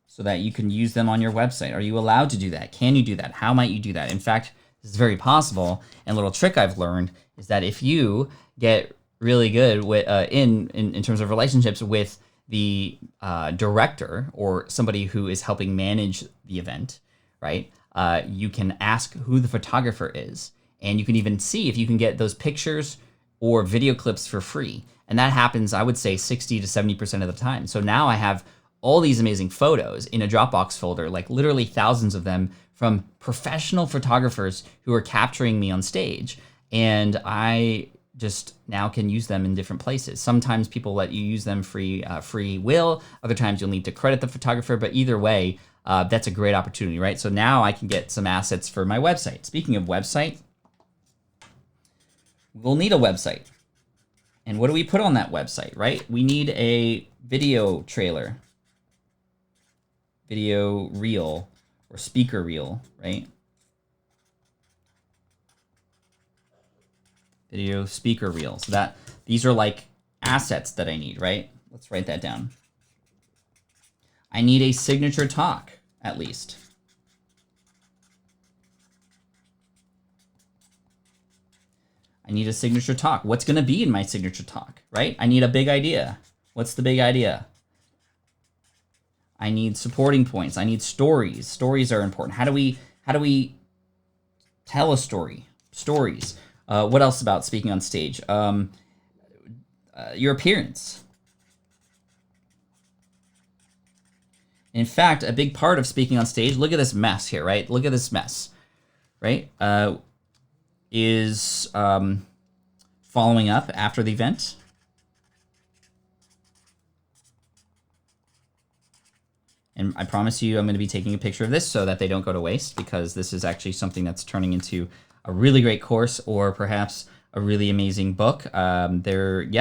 so that you can use them on your website. Are you allowed to do that? Can you do that? How might you do that? In fact, this is very possible. And a little trick I've learned is that if you get really good with in terms of relationships with the director or somebody who is helping manage the event, right? You can ask who the photographer is, and you can even see if you can get those pictures or video clips for free. And that happens, I would say, 60 to 70% of the time. So now I have all these amazing photos in a Dropbox folder, like literally thousands of them from professional photographers who are capturing me on stage. And I just now can use them in different places. Sometimes people let you use them free will. Other times you'll need to credit the photographer. But either way, that's a great opportunity, right? So now I can get some assets for my website. Speaking of website, we'll need a website. And what do we put on that website, right? We need a video trailer, video reel, or speaker reel, right? Video speaker reel. So these are like assets that I need, right? Let's write that down. I need a signature talk, at least. I need a signature talk. What's going to be in my signature talk, right? I need a big idea. What's the big idea? I need supporting points. I need stories. Stories are important. How do we tell a story? Stories. What else about speaking on stage? Your appearance. In fact, a big part of speaking on stage, look at this mess here, right? Look at this mess, right? Is following up after the event. And I promise you I'm going to be taking a picture of this so that they don't go to waste, because this is actually something that's turning into a really great course or perhaps a really amazing book. This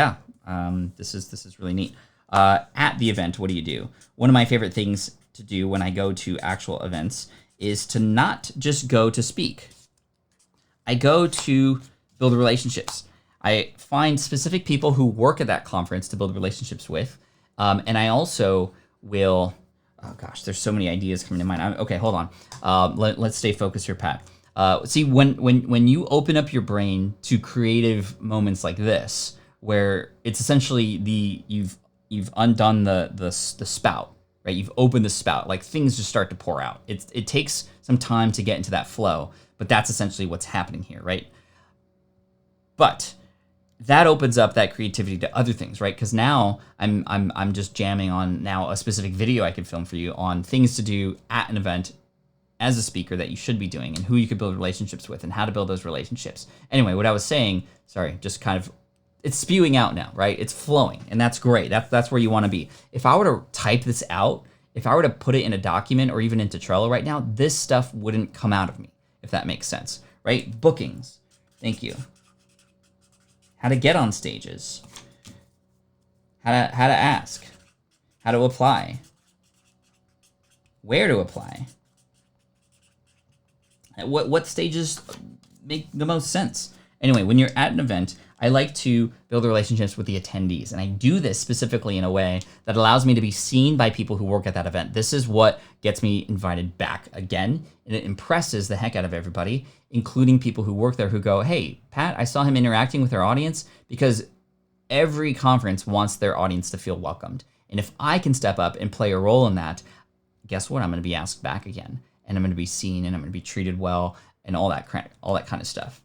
is really neat. At the event, what do you do? One of my favorite things to do when I go to actual events is to not just go to speak. I go to build relationships. I find specific people who work at that conference to build relationships with. And I also will... Oh gosh, there's so many ideas coming to mind. Okay, hold on. Let's stay focused here, Pat. See, when you open up your brain to creative moments like this, where it's essentially you've undone the spout, right? You've opened the spout, like things just start to pour out. It takes some time to get into that flow, but that's essentially what's happening here, right? But that opens up that creativity to other things, right? Because now I'm just jamming on now a specific video I can film for you on things to do at an event as a speaker that you should be doing, and who you could build relationships with and how to build those relationships. Anyway, what I was saying, sorry, just kind of, it's spewing out now, right? It's flowing, and that's great. That's where you want to be. If I were to type this out, if I were to put it in a document or even into Trello right now, this stuff wouldn't come out of me, if that makes sense, right? Bookings. Thank you. How to get on stages, how to ask, how to apply, where to apply, what stages make the most sense. Anyway, when you're at an event, I like to build relationships with the attendees, and I do this specifically in a way that allows me to be seen by people who work at that event. This is what gets me invited back again, and it impresses the heck out of everybody, including people who work there who go, hey, Pat, I saw him interacting with our audience, because every conference wants their audience to feel welcomed. And if I can step up and play a role in that, guess what? I'm going to be asked back again, and I'm going to be seen, and I'm going to be treated well, and all that kind of stuff.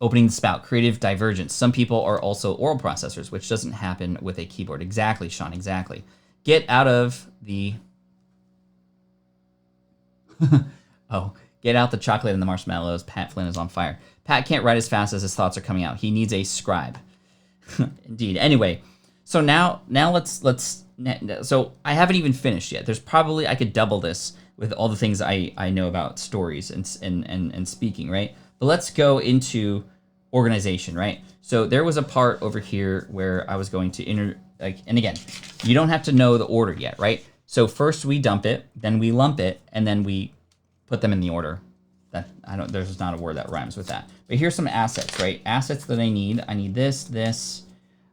Opening the spout, creative divergence. Some people are also oral processors, which doesn't happen with a keyboard. Exactly, Sean, exactly. Get out of the... Get out the chocolate and the marshmallows. Pat Flynn is on fire. Pat can't write as fast as his thoughts are coming out. He needs a scribe. Indeed. Anyway, so now so I haven't even finished yet. There's probably, I could double this with all the things I know about stories and speaking, right? But let's go into organization, right? So there was a part over here where I was going to and again, you don't have to know the order yet, right? So first we dump it, then we lump it, and then we put them in the order. There's not a word that rhymes with that. But here's some assets, right? Assets that I need. I need this.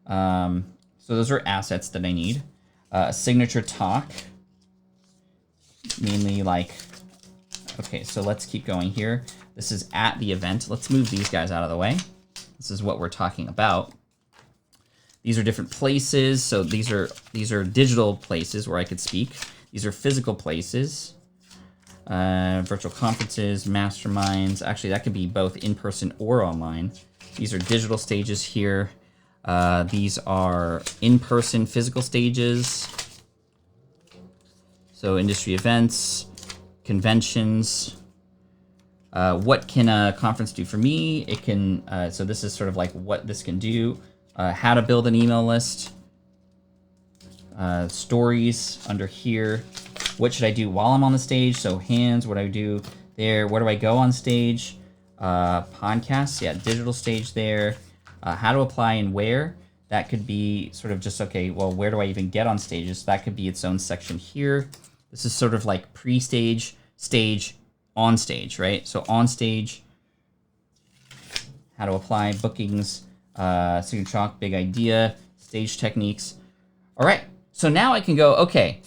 So those are assets that I need. Signature talk. Mainly like, okay, so let's keep going here. This is at the event. Let's move these guys out of the way. This is what we're talking about. These are different places. So these are digital places where I could speak. These are physical places. Virtual conferences, masterminds. Actually, that could be both in person or online. These are digital stages here. These are in-person physical stages. So industry events, conventions. What can a conference do for me? It can, so this is sort of like what this can do. How to build an email list. Stories under here. What should I do while I'm on the stage? So hands, what do I do there? Where do I go on stage? Podcasts, yeah, digital stage there. How to apply and where. That could be sort of just, okay, well, where do I even get on stages? So that could be its own section here. This is sort of like pre-stage, stage, on stage, right? So on stage, how to apply, bookings, signature talk, big idea, stage techniques. All right, so now I can go, okay,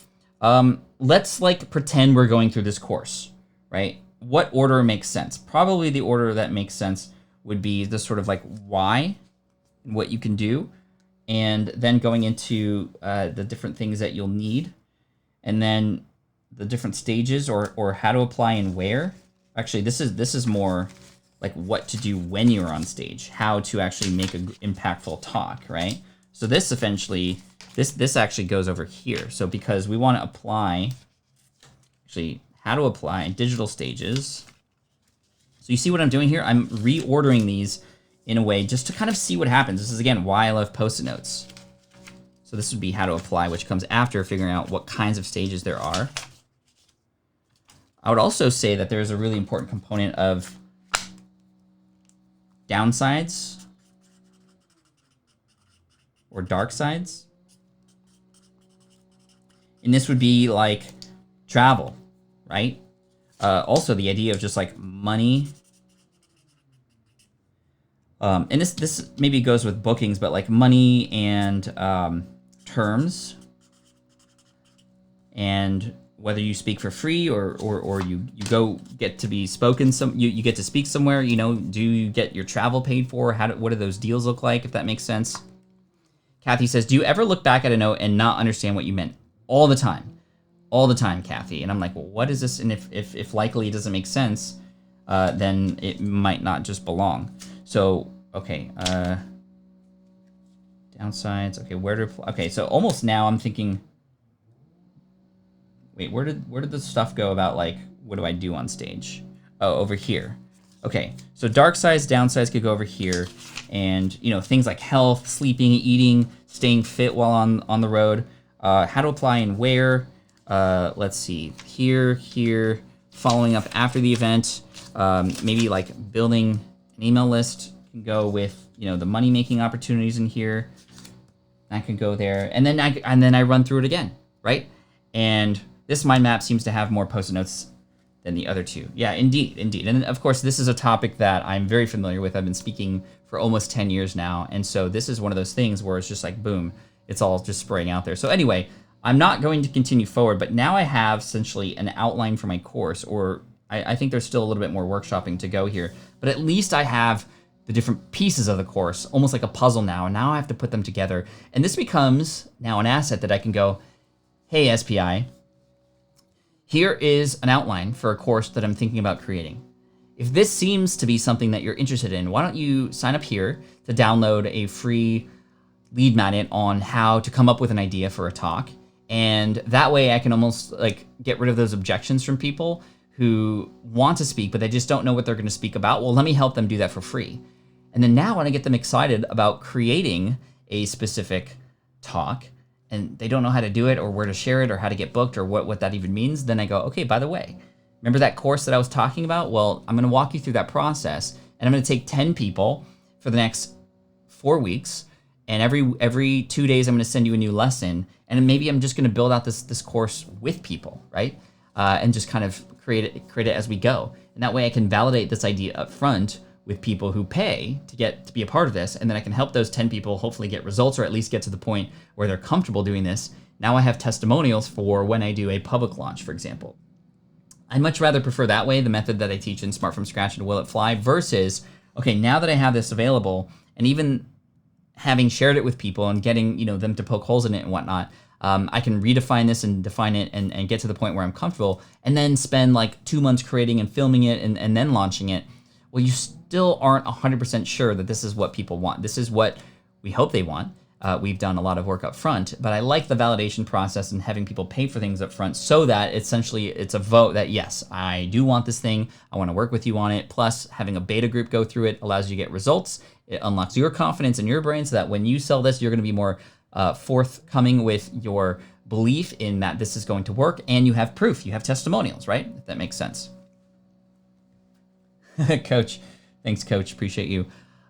let's like pretend we're going through this course, right? What order makes sense? Probably the order that makes sense would be the sort of like why, what you can do, and then going into the different things that you'll need, and then the different stages or how to apply and where. Actually, this is more like what to do when you're on stage, how to actually make an impactful talk, right? So this eventually, this actually goes over here. So because we want to apply, actually how to apply digital stages. So you see what I'm doing here? I'm reordering these in a way just to kind of see what happens. This is, again, why I love Post-it notes. So this would be how to apply, which comes after figuring out what kinds of stages there are. I would also say that there's a really important component of downsides or dark sides. And this would be like travel, right? Also the idea of just like money. And this maybe goes with bookings, but like money and terms, and whether you speak for free or you go get to be spoken you get to speak somewhere, you know, do you get your travel paid for? What do those deals look like, if that makes sense? Kathy says, do you ever look back at a note and not understand what you meant? All the time, Kathy. And I'm like, well, what is this? And if likely it doesn't make sense, then it might not just belong. So, okay, downsides. Okay, so almost now I'm thinking, wait, where did the stuff go about like what do I do on stage? Oh, over here. Okay, so dark sides, downsides could go over here, and you know, things like health, sleeping, eating, staying fit while on the road. How to apply and where. Let's see, here, following up after the event. Maybe like building an email list can go with, you know, the money making opportunities in here. That can go there, and then I run through it again, right? And this mind map seems to have more Post-it notes than the other two. Yeah, indeed. And of course, this is a topic that I'm very familiar with. I've been speaking for almost 10 years now, and so this is one of those things where it's just like boom, it's all just spraying out there. So anyway, I'm not going to continue forward, but now I have essentially an outline for my course, or I think there's still a little bit more workshopping to go here, but at least I have the different pieces of the course, almost like a puzzle now, and now I have to put them together. And this becomes now an asset that I can go, hey, SPI, here is an outline for a course that I'm thinking about creating. If this seems to be something that you're interested in, why don't you sign up here to download a free lead magnet on how to come up with an idea for a talk. And that way I can almost like get rid of those objections from people who want to speak, but they just don't know what they're going to speak about. Well, let me help them do that for free. And then now when I get them excited about creating a specific talk and they don't know how to do it or where to share it or how to get booked or what that even means, then I go, okay, by the way, remember that course that I was talking about? Well, I'm going to walk you through that process, and I'm going to take 10 people for the next 4 weeks, and every 2 days I'm going to send you a new lesson, and maybe I'm just going to build out this course with people, right? And just kind of create it as we go. And that way I can validate this idea up front with people who pay to be a part of this, and then I can help those 10 people hopefully get results or at least get to the point where they're comfortable doing this. Now I have testimonials for when I do a public launch, for example. I'd much rather prefer that way, the method that I teach in Smart From Scratch and Will It Fly, versus, okay, now that I have this available, and even having shared it with people and getting them to poke holes in it and whatnot, I can redefine this and define it and get to the point where I'm comfortable, and then spend like 2 months creating and filming it and then launching it. Well, you still aren't 100% sure that this is what people want. This is what we hope they want. We've done a lot of work up front, but I like the validation process and having people pay for things up front so that essentially it's a vote that, yes, I do want this thing. I want to work with you on it. Plus, having a beta group go through it allows you to get results. It unlocks your confidence in your brain so that when you sell this, you're going to be more forthcoming with your belief in that this is going to work, and you have proof. You have testimonials, right? If that makes sense. Coach. Thanks, Coach. Appreciate you.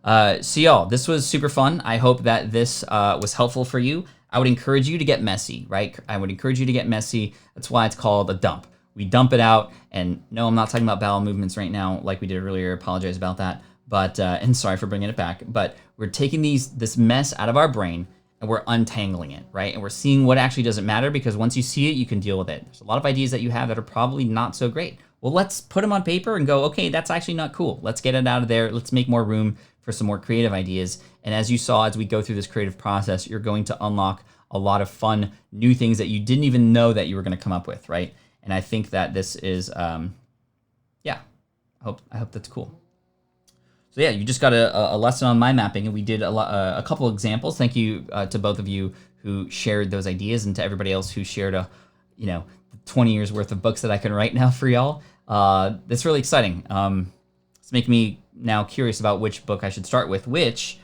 So y'all, this was super fun. I hope that this was helpful for you. I would encourage you to get messy, right? I would encourage you to get messy. That's why it's called a dump. We dump it out. And no, I'm not talking about bowel movements right now like we did earlier. Apologize about that. But and sorry for bringing it back. But we're taking this mess out of our brain and we're untangling it, right? And we're seeing what actually doesn't matter, because once you see it, you can deal with it. There's a lot of ideas that you have that are probably not so great. Well, let's put them on paper and go, okay, that's actually not cool. Let's get it out of there. Let's make more room for some more creative ideas. And as you saw, as we go through this creative process, you're going to unlock a lot of fun, new things that you didn't even know that you were going to come up with, right? And I think that this is, yeah, I hope that's cool. So yeah, you just got a lesson on mind mapping, and we did a couple examples. Thank you to both of you who shared those ideas, and to everybody else who shared 20 years worth of books that I can write now for y'all. That's really exciting. It's making me now curious about which book I should start with, which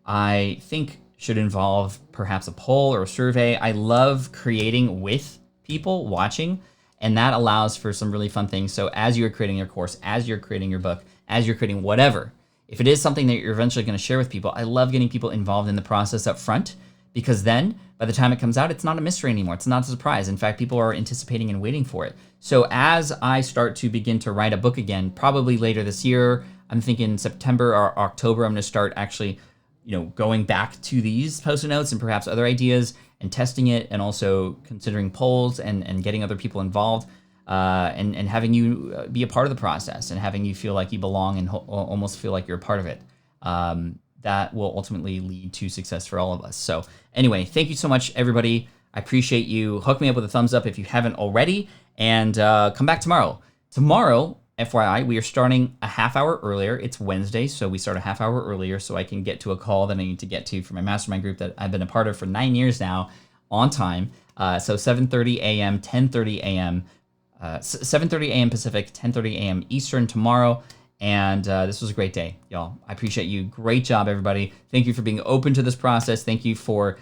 I think should involve perhaps a poll or a survey. I love creating with people watching, and that allows for some really fun things. So as you're creating your course, as you're creating your book, as you're creating whatever, if it is something that you're eventually going to share with people, I love getting people involved in the process up front, because then by the time it comes out, it's not a mystery anymore. It's not a surprise. In fact, people are anticipating and waiting for it. So as I start to begin to write a book again, probably later this year, I'm thinking September or October, I'm going to start actually, going back to these Post-it notes and perhaps other ideas and testing it, and also considering polls and getting other people involved, and having you be a part of the process and having you feel like you belong and almost feel like you're a part of it. That will ultimately lead to success for all of us. So anyway, thank you so much, everybody. I appreciate you. Hook me up with a thumbs up if you haven't already, and come back tomorrow. Tomorrow, FYI, we are starting a half hour earlier. It's Wednesday, so we start a half hour earlier so I can get to a call that I need to get to for my mastermind group that I've been a part of for 9 years now on time. So 7:30 a.m., 10:30 a.m., 7:30 a.m. Pacific, 10:30 a.m. Eastern tomorrow. And this was a great day, y'all. I appreciate you. Great job, everybody. Thank you for being open to this process. Thank you for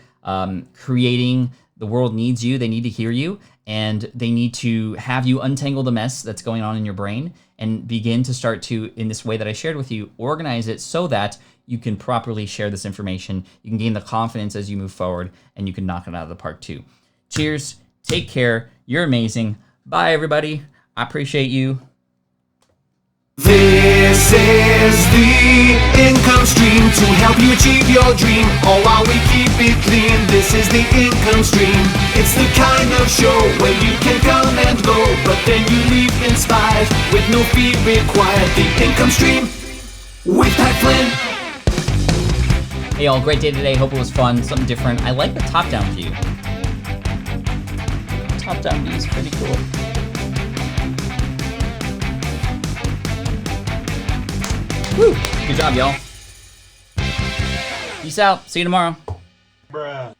creating. The world needs you. They need to hear you. And they need to have you untangle the mess that's going on in your brain and begin to start to, in this way that I shared with you, organize it so that you can properly share this information. You can gain the confidence as you move forward, and you can knock it out of the park too. Cheers. Take care. You're amazing. Bye, everybody. I appreciate you. This is the income stream to help you achieve your dream, all while we keep it clean. This is the income stream. It's the kind of show where you can come and go, but then you leave inspired with no fee required. The income stream with Pat Flynn. Hey y'all, great day today. Hope it was fun, something different. I like the top-down view. Top-down view is pretty cool. Woo! Good job, y'all. Peace out. See you tomorrow. Bruh.